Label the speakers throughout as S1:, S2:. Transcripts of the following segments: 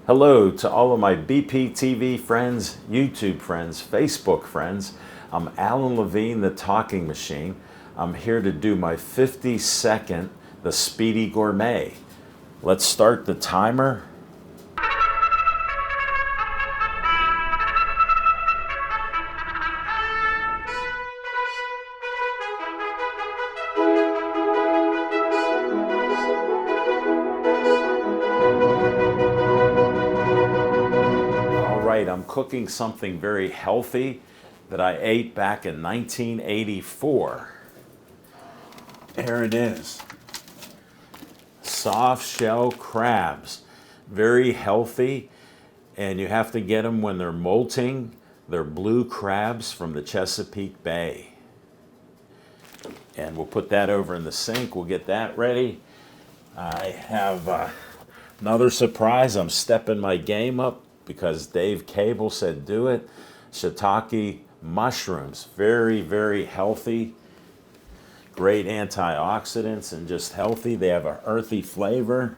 S1: Hello to all of my BPTV friends, YouTube friends, Facebook friends. I'm Alan Levine, the Talking Machine. I'm here to do my 50-second, the Speedy Gourmet. Let's start the timer. I'm cooking something very healthy that I ate back in 1984. Here it is. Soft shell crabs. Very healthy, and you have to get them when they're molting. They're blue crabs from the Chesapeake Bay. And we'll put that over in the sink. We'll get that ready. I have another surprise. I'm stepping my game up because Dave Cable said do it. Shiitake mushrooms, very, very healthy, great antioxidants and just healthy. They have an earthy flavor.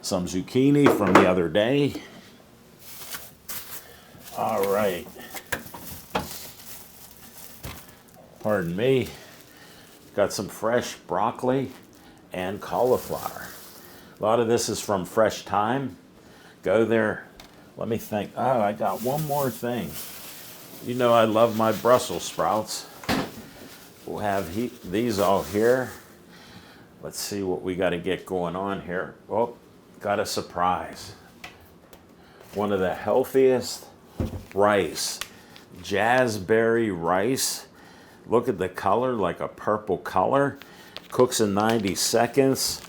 S1: Some zucchini from the other day. All right. Pardon me. Got some fresh broccoli and cauliflower. A lot of this is from Fresh Thyme. Go there. Let me think. Oh, I got one more thing. You know I love my Brussels sprouts. We'll have these all here. Let's see what we got to get going on here. Oh, got a surprise. One of the healthiest rice. Jazzberry rice. Look at the color, like a purple color. Cooks in 90 seconds.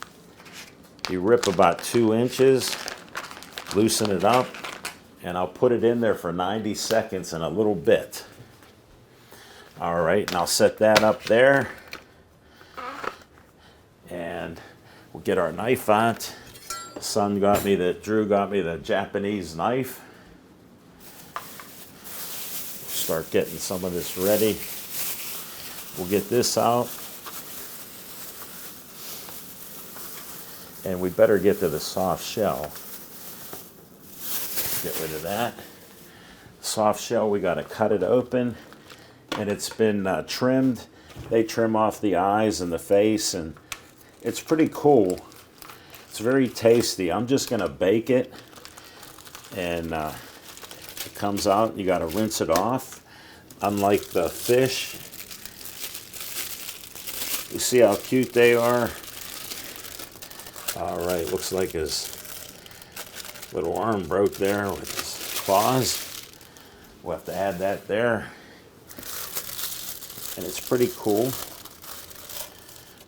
S1: You rip about 2 inches. Loosen it up, and I'll put it in there for 90 seconds and a little bit. All right, and I'll set that up there. And we'll get our knife out. Drew got me the Japanese knife. Start getting some of this ready. We'll get this out. And we better get to the soft shell. Get rid of that. Soft shell, we got to cut it open, and it's been trimmed. They trim off the eyes and the face, and it's pretty cool. It's very tasty. I'm just going to bake it, and it comes out. You got to rinse it off. Unlike the fish, you see how cute they are? All right, looks like his little arm broke there with his claws. We'll have to add that there. And it's pretty cool.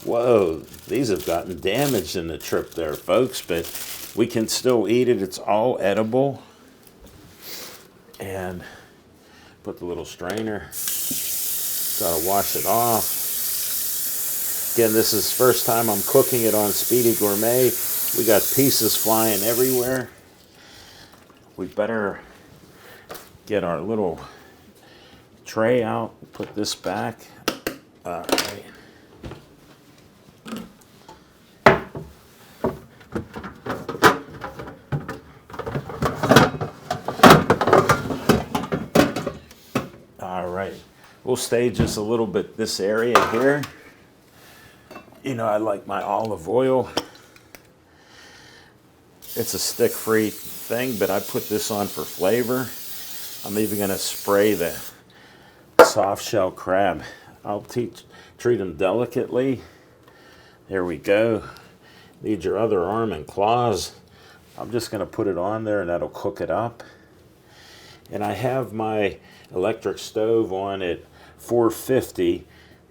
S1: Whoa, these have gotten damaged in the trip there, folks, but we can still eat it. It's all edible. And put the little strainer. Gotta wash it off. Again, this is the first time I'm cooking it on Speedy Gourmet. We got pieces flying everywhere. We better get our little tray out, put this back. All right. All right. We'll stage just a little bit this area here. You know, I like my olive oil. It's a stick-free thing, but I put this on for flavor. I'm even going to spray the soft shell crab. I'll treat them delicately. There we go. Need your other arm and claws. I'm just going to put it on there, and that'll cook it up. And I have my electric stove on at 450.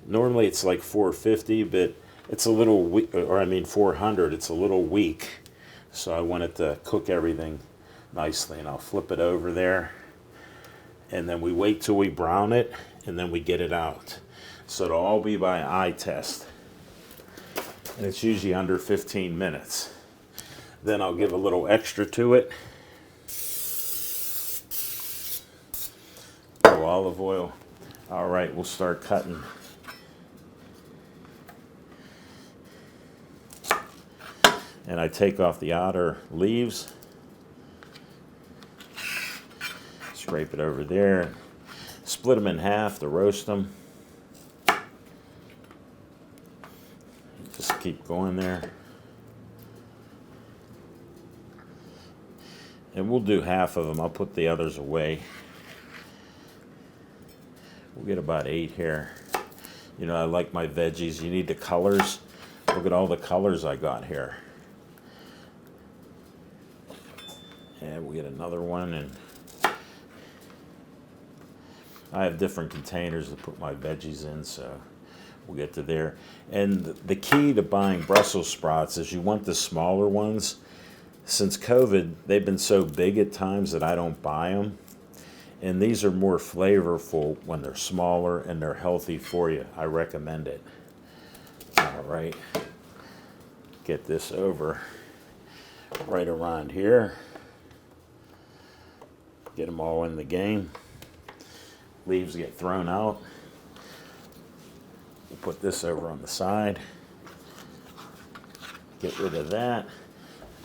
S1: Normally it's like 450, but it's a little weak, or I mean 400. It's a little weak. So I want it to cook everything nicely, and I'll flip it over there. And then we wait till we brown it, and then we get it out. So it'll all be by eye test. And it's usually under 15 minutes. Then I'll give a little extra to it. Oh, olive oil. All right, we'll start cutting. And I take off the outer leaves. Scrape it over there. Split them in half to roast them. Just keep going there. And we'll do half of them. I'll put the others away. We'll get about 8 here. You know, I like my veggies. You need the colors. Look at all the colors I got here. And we'll get another one. And I have different containers to put my veggies in, so we'll get to there. And the key to buying Brussels sprouts is you want the smaller ones. Since COVID, they've been so big at times that I don't buy them. And these are more flavorful when they're smaller and they're healthy for you. I recommend it. All right. Get this over right around here. Get them all in the game. Leaves get thrown out. We'll put this over on the side. Get rid of that.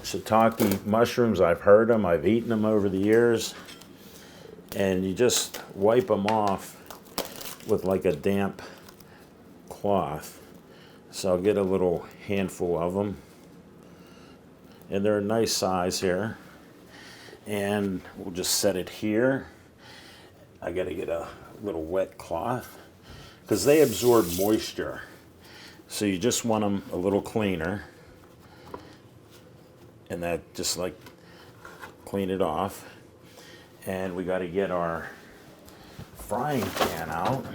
S1: Shiitake mushrooms, I've heard them, I've eaten them over the years. And you just wipe them off with like a damp cloth. So I'll get a little handful of them. And they're a nice size here. And we'll just set it here. I gotta get a little wet cloth because they absorb moisture. So you just want them a little cleaner. And that just like clean it off. And we got to get our frying pan out.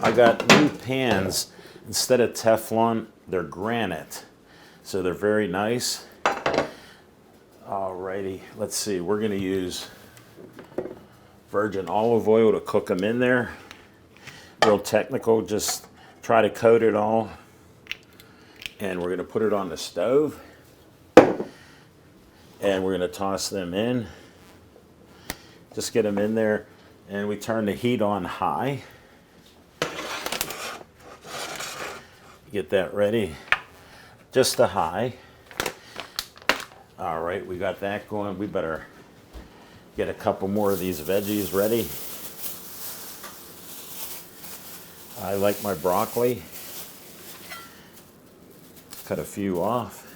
S1: I got new pans. Instead of Teflon, they're granite. So they're very nice. Alrighty, let's see. We're going to use virgin olive oil to cook them in there. Real technical, just try to coat it all, and we're going to put it on the stove, and we're going to toss them in. Just get them in there, and we turn the heat on high. Get that ready, just to high. All right, we got that going. We better get a couple more of these veggies ready. I like my broccoli. Cut a few off.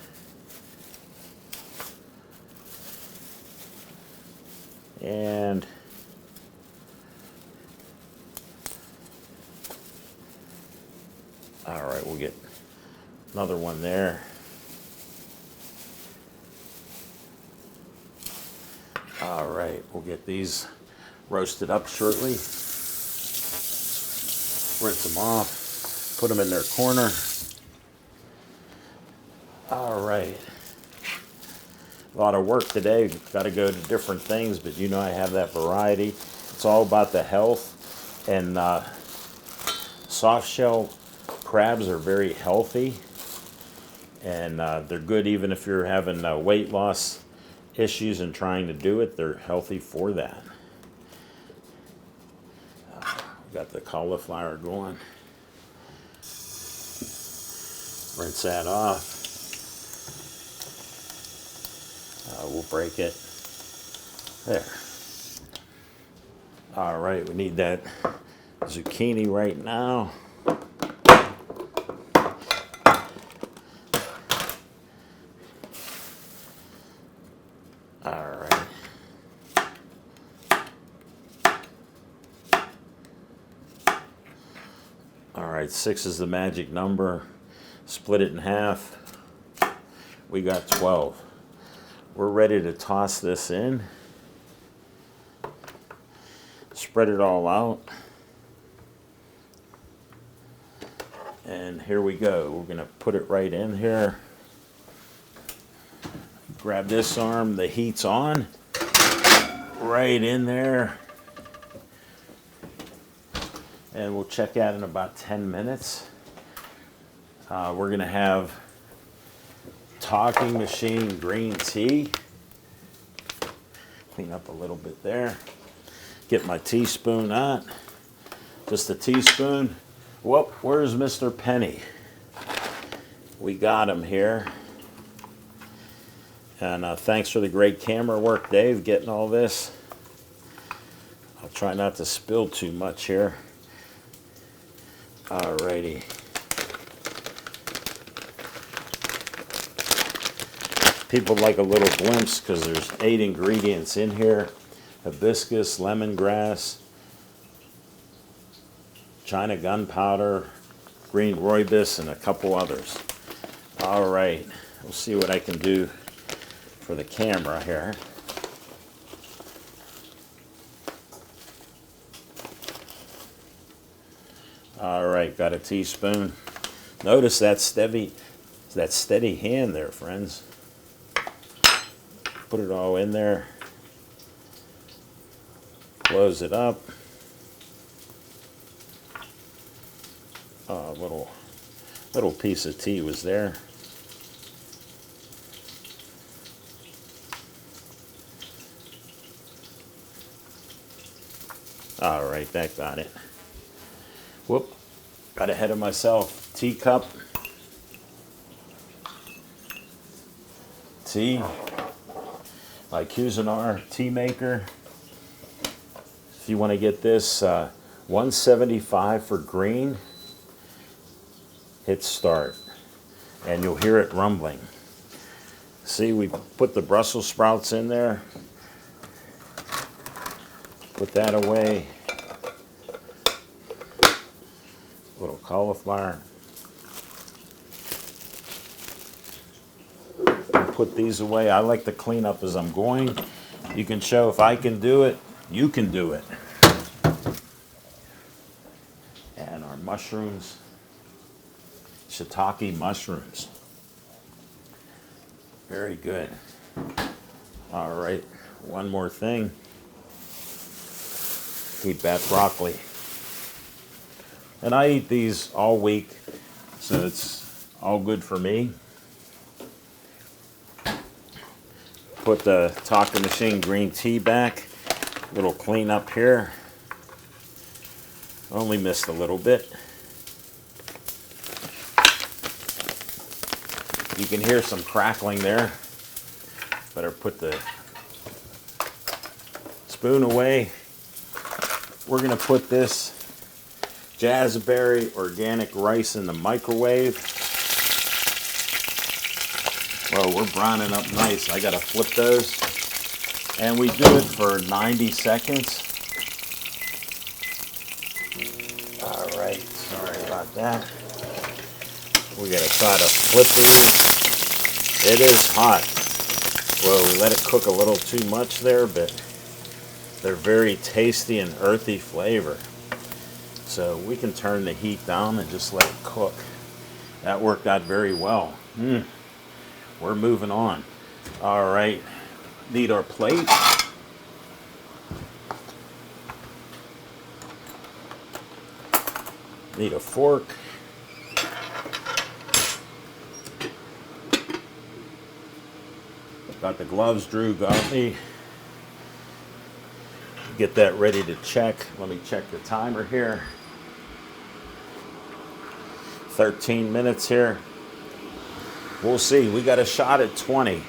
S1: And all right, we'll get another one there. All right, we'll get these roasted up shortly. Rinse them off, put them in their corner. All right. A lot of work today. Got to go to different things, but you know I have that variety. It's all about the health. And soft shell crabs are very healthy. And they're good even if you're having weight loss issues and trying to do it. They're healthy for that. Got the cauliflower going. Rinse that off. We'll break it. There. All right, we need that zucchini right now. All right. All right, 6 is the magic number. Split it in half. We got 12. We're ready to toss this in. Spread it all out. And here we go. We're going to put it right in here. Grab this arm. The heat's on. Right in there. And we'll check out in about 10 minutes. We're going to have talking machine green tea. Clean up a little bit there. Get my teaspoon out. Just a teaspoon. Whoop, where's Mr. Penny? We got him here. And thanks for the great camera work, Dave, getting all this. I'll try not to spill too much here. Alrighty. People like a little glimpse because there's 8 ingredients in here. Hibiscus, lemongrass, China gunpowder, green rooibos, and a couple others. Alright, we'll see what I can do for the camera here. Alright, got a teaspoon. Notice that steady hand there, friends. Put it all in there. Close it up. A little piece of tea was there. All right, that got it. Whoop, got ahead of myself. Teacup. Tea. My Cuisinart tea maker. If you want to get this, $175 for green. Hit start, and you'll hear it rumbling. See, we put the Brussels sprouts in there. Put that away. Little cauliflower. Put these away. I like to clean up as I'm going. You can show if I can do it, you can do it. And our mushrooms, shiitake mushrooms. Very good. All right, one more thing. Eat that broccoli. And I eat these all week, so it's all good for me. Put the Taco Machine green tea back. Little clean up here. Only missed a little bit. You can hear some crackling there. Better put the spoon away. We're gonna put this Jazzberry organic rice in the microwave. Well, we're browning up nice. I gotta flip those. And we do it for 90 seconds. All right, sorry about that. We gotta try to flip these. It is hot. Well, we let it cook a little too much there, but they're very tasty and earthy flavor. So we can turn the heat down and just let it cook. That worked out very well. We're moving on. All right, need our plate. Need a fork. Got the gloves Drew got me. Get that ready to check. Let me check the timer here. 13 minutes here. We'll see. We got a shot at 20.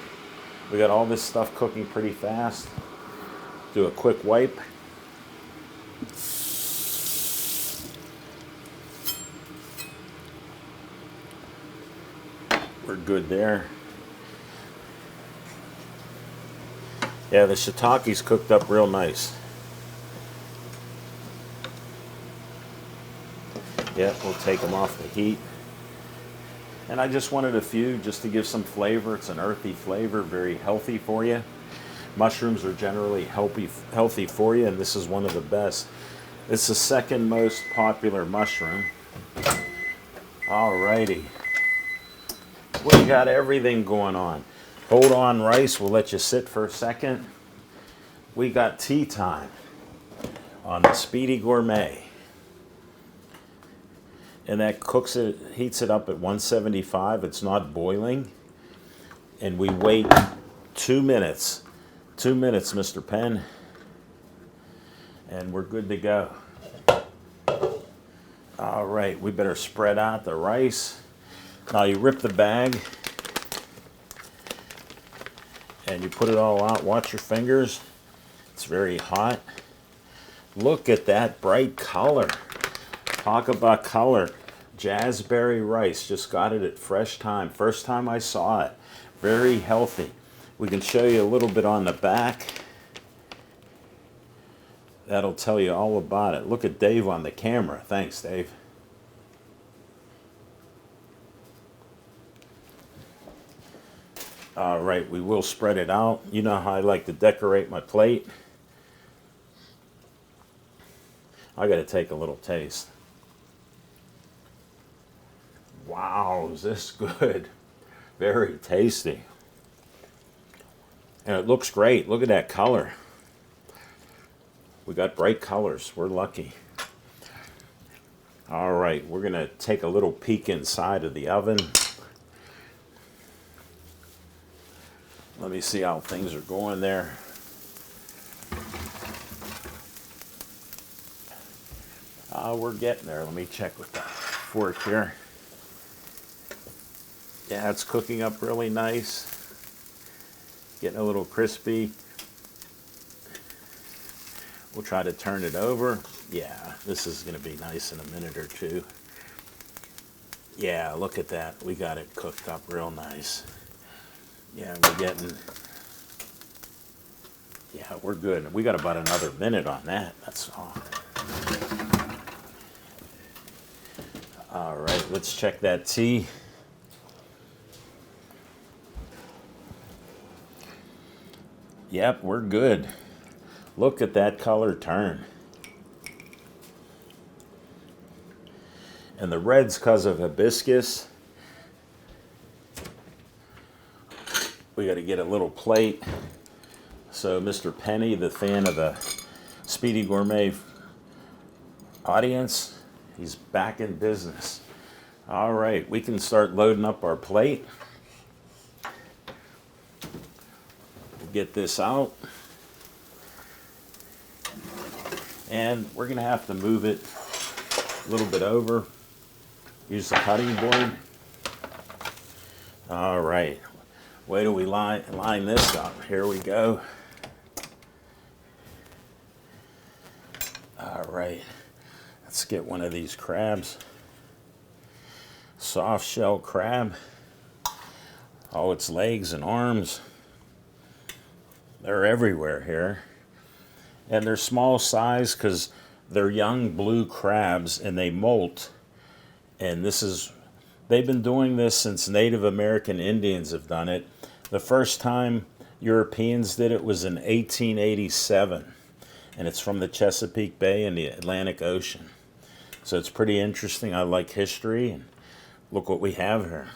S1: We got all this stuff cooking pretty fast. Do a quick wipe. We're good there. Yeah, the shiitake's cooked up real nice. Yeah, we'll take them off the heat. And I just wanted a few just to give some flavor. It's an earthy flavor, very healthy for you. Mushrooms are generally healthy for you, and this is one of the best. It's the second most popular mushroom. Alrighty. We got everything going on. Hold on, rice. We'll let you sit for a second. We got tea time on the Speedy Gourmet. And that cooks it, heats it up at 175. It's not boiling. And we wait 2 minutes. 2 minutes, Mr. Penn. And we're good to go. All right, we better spread out the rice. Now you rip the bag. and you put it all out. Watch your fingers. It's very hot. Look at that bright color. Talk about color. Jazzberry rice. Just got it at Fresh Time. First time I saw it. Very healthy. We can show you a little bit on the back. That'll tell you all about it. Look at Dave on the camera. Thanks, Dave. All right, we will spread it out. You know how I like to decorate my plate. I got to take a little taste. Wow, is this good? Very tasty. And it looks great. Look at that color. We got bright colors. We're lucky. All right, we're going to take a little peek inside of the oven. Let me see how things are going there. We're getting there. Let me check with the fork here. Yeah, it's cooking up really nice. Getting a little crispy. We'll try to turn it over. Yeah, this is going to be nice in a minute or two. Yeah, look at that. We got it cooked up real nice. Yeah, we're good. We got about another minute on that. That's all. All right, let's check that tea. Yep, we're good. Look at that color turn. And the red's because of hibiscus. We got to get a little plate. So Mr. Penny, the fan of the Speedy Gourmet audience, he's back in business. All right, we can start loading up our plate. We'll get this out. And we're going to have to move it a little bit over. Use the cutting board. All right. Wait till we line this up. Here we go. All right. Let's get one of these crabs. Soft shell crab. Oh, its legs and arms. They're everywhere here. And they're small size because they're young blue crabs and they molt. And they've been doing this since Native American Indians have done it. The first time Europeans did it was in 1887. And it's from the Chesapeake Bay and the Atlantic Ocean. So it's pretty interesting. I like history. And look what we have here.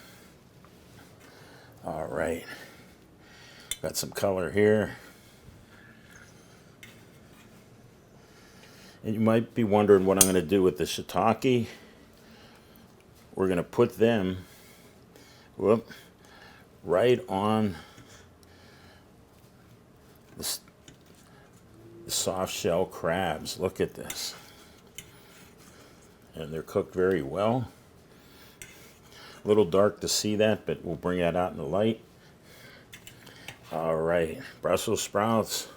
S1: All right. Got some color here. And you might be wondering what I'm going to do with the shiitake. We're going to put them right on the soft shell crabs. Look at this. And they're cooked very well. A little dark to see that, but we'll bring that out in the light. All right, Brussels sprouts.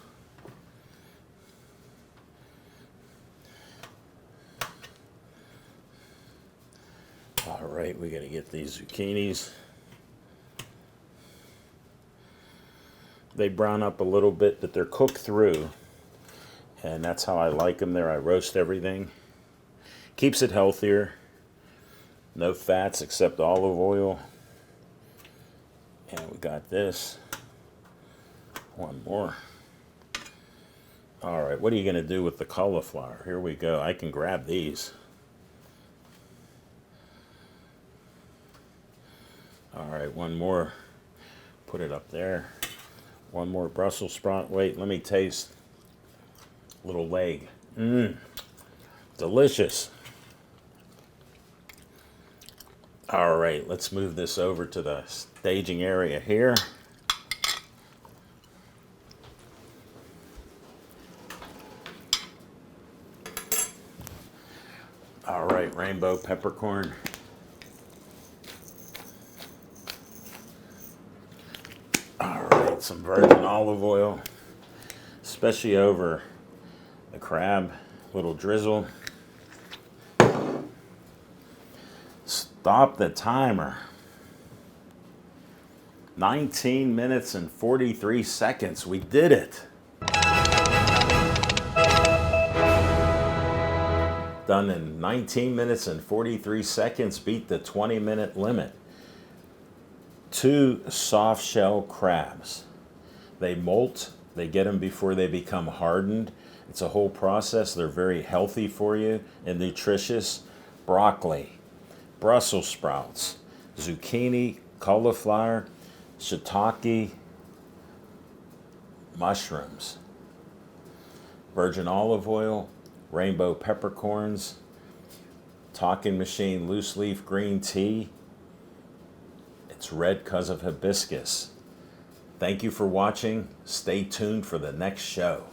S1: All right, we got to get these zucchinis. They brown up a little bit, but they're cooked through. And that's how I like them there. I roast everything. Keeps it healthier. No fats except olive oil. And we got this. One more. All right, what are you going to do with the cauliflower? Here we go. I can grab these. All right, one more. Put it up there. One more Brussels sprout. Wait, let me taste. Little leg. Delicious. All right, let's move this over to the staging area here. All right, rainbow peppercorn. All right, Put some virgin olive oil, especially over the crab. Little drizzle. Stop the timer. 19 minutes and 43 seconds. We did it. Done in 19 minutes and 43 seconds. Beat the 20-minute limit. 2 soft shell crabs. They molt. They get them before they become hardened. It's a whole process. They're very healthy for you and nutritious. Broccoli, Brussels sprouts, zucchini, cauliflower, shiitake, mushrooms, virgin olive oil, rainbow peppercorns, talking machine loose leaf green tea. It's red because of hibiscus. Thank you for watching. Stay tuned for the next show.